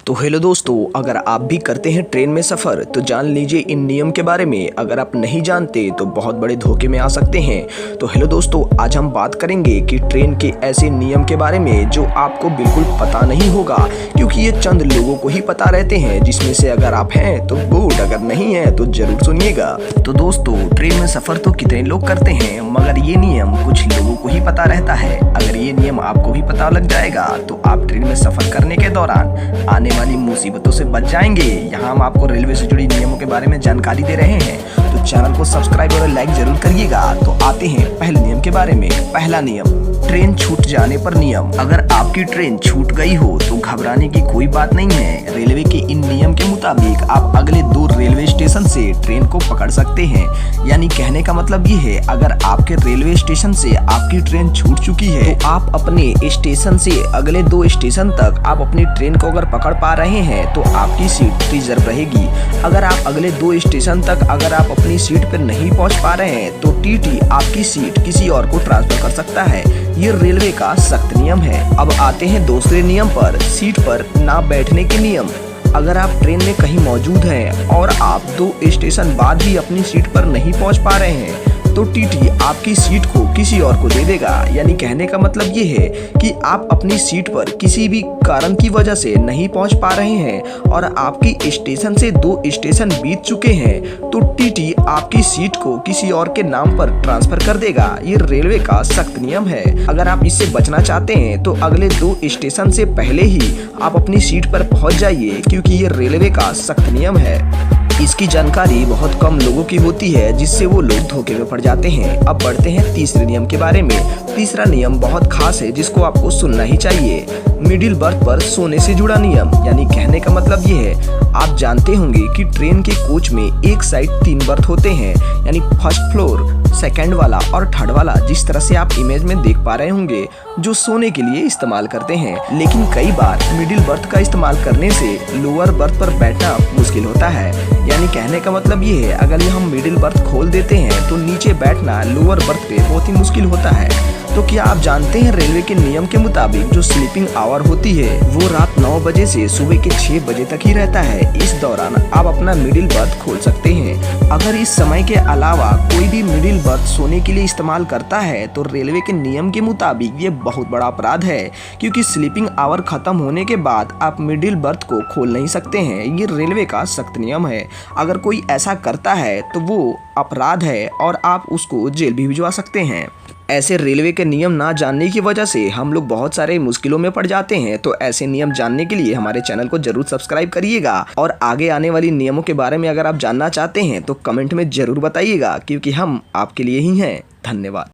तो हेलो दोस्तों, अगर आप भी करते हैं ट्रेन में सफ़र तो जान लीजिए इन नियम के बारे में। अगर आप नहीं जानते तो बहुत बड़े धोखे में आ सकते हैं। तो हेलो दोस्तों, आज हम बात करेंगे कि ट्रेन के ऐसे नियम के बारे में जो आपको बिल्कुल पता नहीं होगा, क्योंकि ये चंद लोगों को ही पता रहते हैं, जिसमें से अगर आप हैं तो गुड, अगर नहीं है तो जरूर सुनिएगा। तो दोस्तों, ट्रेन में सफ़र तो कितने लोग करते हैं, मगर ये नियम कुछ लोगों को ही पता रहता है। अगर ये नियम आपको भी पता लग जाएगा तो आप ट्रेन में सफ़र करने के दौरान आने वाली मुसीबतों से बच जाएंगे। यहाँ हम आपको रेलवे से जुड़ी नियमों के बारे में जानकारी दे रहे हैं, तो चैनल को सब्सक्राइब और लाइक जरूर करिएगा। तो आते हैं पहले नियम के बारे में। पहला नियम, ट्रेन छूट जाने पर नियम। अगर आपकी ट्रेन छूट गई हो तो घबराने की कोई बात नहीं है। रेलवे के इन नियम के मुताबिक आप अगले 2 रेलवे स्टेशन से ट्रेन को पकड़ सकते हैं। यानी कहने का मतलब ये है, अगर आपके रेलवे स्टेशन से आपकी ट्रेन छूट चुकी है तो आप अपने स्टेशन से अगले 2 स्टेशन तक आप अपनी ट्रेन को अगर पकड़ पा रहे हैं तो आपकी सीट रिजर्व रहेगी। अगर आप अगले 2 स्टेशन तक अगर आप अपनी सीट पर नहीं पहुंच पा रहे हैं तो टीटी आपकी सीट किसी और को ट्रांसफर कर सकता है। ये रेलवे का सख्त नियम है। अब आते हैं दूसरे नियम पर, सीट पर ना बैठने के नियम। अगर आप ट्रेन में कहीं मौजूद हैं और आप 2 स्टेशन बाद भी अपनी सीट पर नहीं पहुंच पा रहे हैं तो टीटी आपकी सीट को किसी और को दे देगा। यानी कहने का मतलब ये है कि आप अपनी सीट पर किसी भी कारण की वजह से नहीं पहुंच पा रहे हैं और आपकी स्टेशन से 2 स्टेशन बीत चुके हैं तो टीटी आपकी सीट को किसी और के नाम पर ट्रांसफर कर देगा। ये रेलवे का सख्त नियम है। अगर आप इससे बचना चाहते हैं तो अगले 2 स्टेशन से पहले ही आप अपनी सीट पर पहुंच जाइए, क्योंकि ये रेलवे का सख्त नियम है। इसकी जानकारी बहुत कम लोगों की होती है, जिससे वो लोग धोखे में पड़ जाते हैं। अब बढ़ते हैं तीसरे नियम के बारे में। तीसरा नियम बहुत खास है, जिसको आपको सुनना ही चाहिए। मिडिल बर्थ पर सोने से जुड़ा नियम। यानी कहने का मतलब ये है, आप जानते होंगे कि ट्रेन के कोच में एक साइड 3 बर्थ होते हैं, यानी फर्स्ट फ्लोर, सेकंड वाला और थर्ड वाला, जिस तरह से आप इमेज में देख पा रहे होंगे, जो सोने के लिए इस्तेमाल करते हैं। लेकिन कई बार मिडिल बर्थ का इस्तेमाल करने से लोअर बर्थ पर बैठना मुश्किल होता है। यानी कहने का मतलब ये है, अगर ये हम मिडिल बर्थ खोल देते हैं तो नीचे बैठना लोअर बर्थ पे बहुत ही मुश्किल होता है। तो क्या आप जानते हैं रेलवे के नियम के मुताबिक जो स्लीपिंग आवर होती है वो रात 9 बजे से सुबह के 6 बजे तक ही रहता है। इस दौरान आप अपना मिडिल बर्थ खोल सकते हैं। अगर इस समय के अलावा कोई भी मिडिल बर्थ सोने के लिए इस्तेमाल करता है तो रेलवे के नियम के मुताबिक ये बहुत बड़ा अपराध है, क्योंकि स्लीपिंग आवर खत्म होने के बाद आप मिडिल बर्थ को खोल नहीं सकते हैं। ये रेलवे का सख्त नियम है। अगर कोई ऐसा करता है तो वो अपराध है और आप उसको जेल भी भिजवा सकते हैं। ऐसे रेलवे के नियम ना जानने की वजह से हम लोग बहुत सारे मुश्किलों में पड़ जाते हैं। तो ऐसे नियम जानने के लिए हमारे चैनल को जरूर सब्सक्राइब करिएगा, और आगे आने वाली नियमों के बारे में अगर आप जानना चाहते हैं तो कमेंट में जरूर बताइएगा, क्योंकि हम आपके लिए ही हैं। धन्यवाद।